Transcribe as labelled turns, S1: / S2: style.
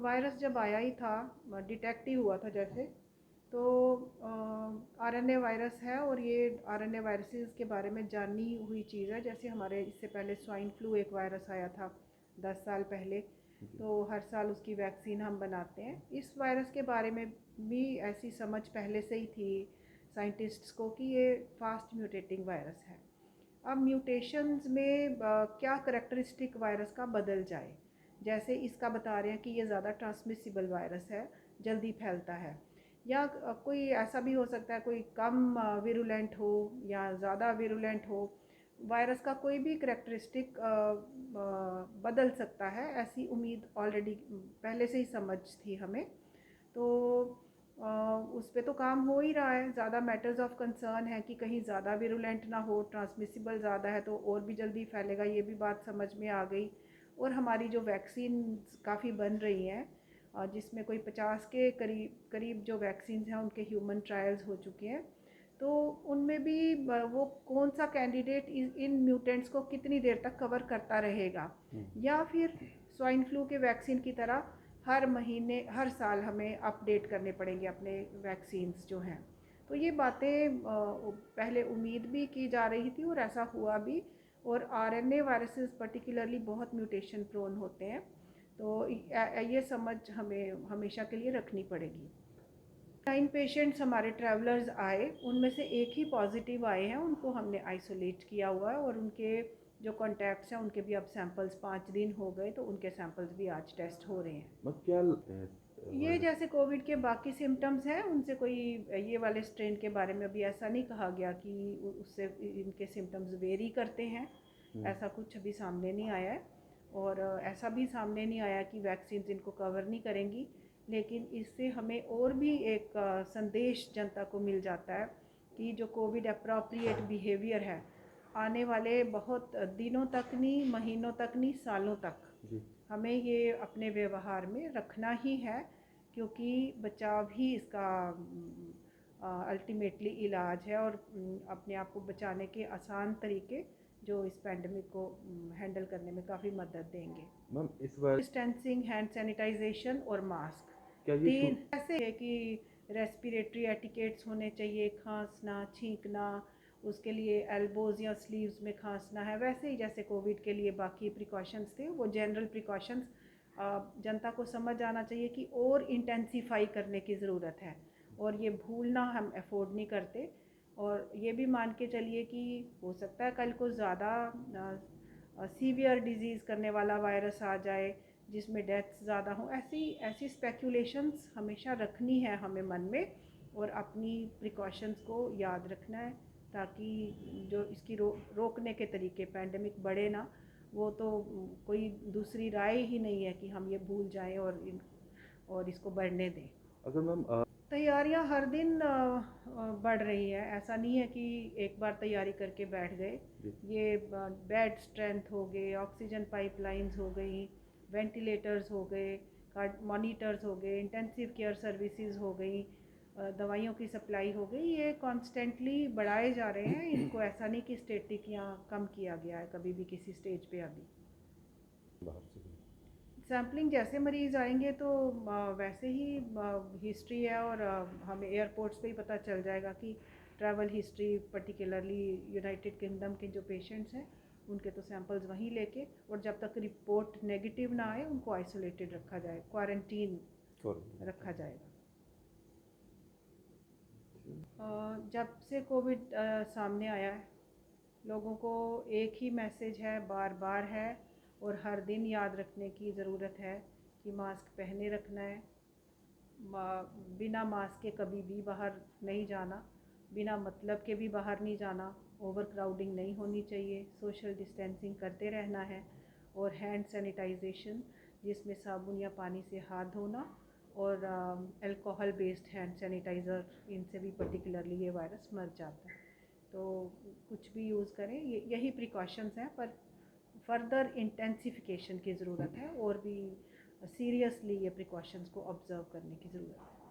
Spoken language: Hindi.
S1: वायरस जब आया ही था, डिटेक्ट ही हुआ था जैसे, तो आरएनए वायरस है। और ये आरएनए वायरसेस के बारे में जानी हुई चीज़ है। जैसे हमारे इससे पहले स्वाइन फ्लू एक वायरस आया था 10 साल पहले, तो हर साल उसकी वैक्सीन हम बनाते हैं। इस वायरस के बारे में भी ऐसी समझ पहले से ही थी साइंटिस्ट्स को कि ये फास्ट म्यूटेटिंग वायरस है। अब म्यूटेशंस में क्या करेक्टरिस्टिक वायरस का बदल जाए, जैसे इसका बता रहे हैं कि ये ज़्यादा ट्रांसमिसिबल वायरस है, जल्दी फैलता है। या कोई ऐसा भी हो सकता है, कोई कम विरुलेंट हो या ज़्यादा विरुलेंट हो, वायरस का कोई भी करेक्टरिस्टिक बदल सकता है। ऐसी उम्मीद ऑलरेडी पहले से ही समझ थी हमें। तो उस पर तो काम हो ही रहा है। ज़्यादा मैटर्स ऑफ कंसर्न है कि कहीं ज़्यादा विरुलेंट ना हो, ट्रांसमिसिबल ज़्यादा है तो और भी जल्दी फैलेगा, ये भी बात समझ में आ गई। और हमारी जो वैक्सीन काफ़ी बन रही हैं, जिसमें कोई 50 के करीब जो वैक्सीन हैं उनके ह्यूमन ट्रायल्स हो चुके हैं। तो उनमें भी वो कौन सा कैंडिडेट इन म्यूटेंट्स को कितनी देर तक कवर करता रहेगा, या फिर स्वाइन फ्लू के वैक्सीन की तरह हर महीने हर साल हमें अपडेट करने पड़ेंगे अपने वैक्सीन्स जो हैं। तो ये बातें पहले उम्मीद भी की जा रही थी और ऐसा हुआ भी। और आरएनए वायरसेस पर्टिकुलरली बहुत म्यूटेशन प्रोन होते हैं, तो ये समझ हमें हमेशा के लिए रखनी पड़ेगी। 9 पेशेंट्स हमारे ट्रैवलर्स आए, उनमें से एक ही पॉजिटिव आए हैं, उनको हमने आइसोलेट किया हुआ है। और उनके जो कॉन्टैक्ट्स हैं उनके भी अब सैंपल्स 5 दिन हो गए, तो उनके सैंपल्स भी आज टेस्ट हो रहे हैं।
S2: क्या
S1: ये जैसे कोविड के बाकी सिम्टम्स हैं, उनसे कोई ये वाले स्ट्रेन के बारे में अभी ऐसा नहीं कहा गया कि उससे इनके सिम्टम्स वेरी करते हैं। ऐसा कुछ अभी सामने नहीं आया है। और ऐसा भी सामने नहीं आया कि वैक्सीन इनको कवर नहीं करेंगी। लेकिन इससे हमें और भी एक संदेश जनता को मिल जाता है कि जो कोविड अप्रोप्रिएट बिहेवियर है, आने वाले बहुत दिनों तक नहीं, महीनों तक नहीं, सालों तक हमें ये अपने व्यवहार में रखना ही है। क्योंकि बचाव ही इसका अल्टीमेटली इलाज है। और अपने आप को बचाने के आसान तरीके जो इस पैंडमिक को हैंडल करने में काफ़ी मदद देंगे।
S2: मैम इस बार
S1: डिस्टेंसिंग, हैंड सैनिटाइजेशन और मास्क,
S2: क्या ये
S1: तीन ऐसे है कि रेस्पिरेटरी एटिकेट्स होने चाहिए। खांसना, छींकना, उसके लिए एल्बोज़ या स्लीव्स में खांसना है, वैसे ही जैसे कोविड के लिए बाकी प्रिकॉशंस थे, वो जनरल प्रिकॉशंस जनता को समझ आना चाहिए कि और इंटेंसिफाई करने की ज़रूरत है। और ये भूलना हम अफोर्ड नहीं करते। और ये भी मान के चलिए कि हो सकता है कल को ज़्यादा सीवियर डिजीज़ करने वाला वायरस आ जाए जिसमें डेथ्स ज़्यादा हों। ऐसी स्पेकुलेशंस हमेशा रखनी है हमें मन में, और अपनी प्रिकॉशंस को याद रखना है, ताकि जो इसकी रोकने के तरीके, पैंडमिक बढ़े ना, वो तो कोई दूसरी राय ही नहीं है कि हम ये भूल जाएं और इसको बढ़ने दें।
S2: अगर मैम
S1: तैयारियां हर दिन बढ़ रही है। ऐसा नहीं है कि एक बार तैयारी करके बैठ गए। ये बेड स्ट्रेंथ हो गए, ऑक्सीजन पाइपलाइंस हो गई, वेंटिलेटर्स हो गए, मॉनिटर्स हो गए, इंटेंसिव केयर सर्विसेज हो गई, दवाइयों की सप्लाई हो गई। ये कॉन्स्टेंटली बढ़ाए जा रहे हैं। इनको ऐसा नहीं कि स्टेटिक या कम किया गया है कभी भी किसी स्टेज पे अभी।
S2: बाहर से
S1: सैम्पलिंग जैसे मरीज़ आएंगे तो वैसे ही हिस्ट्री है। और हमें एयरपोर्ट्स पे ही पता चल जाएगा कि travel history, particularly United kingdom के जो पेशेंट्स हैं उनके तो सैंपल्स वहीं लेके, और जब तक रिपोर्ट नेगेटिव ना आए उनको आइसोलेटेड रखा जाए, क्वारंटीन रखा जाएगा। जब से कोविड सामने आया है, लोगों को एक ही मैसेज है, बार बार है और हर दिन याद रखने की ज़रूरत है कि मास्क पहने रखना है। बिना मास्क के कभी भी बाहर नहीं जाना, बिना मतलब के भी बाहर नहीं जाना, ओवर क्राउडिंग नहीं होनी चाहिए, सोशल डिस्टेंसिंग करते रहना है। और हैंड सैनिटाइजेशन, जिसमें साबुन या पानी से हाथ धोना, और अल्कोहल बेस्ड हैंड सैनिटाइज़र, इनसे भी पर्टिकुलरली ये वायरस मर जाता है। तो कुछ भी यूज़ करें, यही प्रिकॉशंस हैं, पर फर्दर इंटेंसिफिकेशन की ज़रूरत है और भी सीरियसली ये प्रिकॉशंस को ऑब्ज़र्व करने की ज़रूरत है।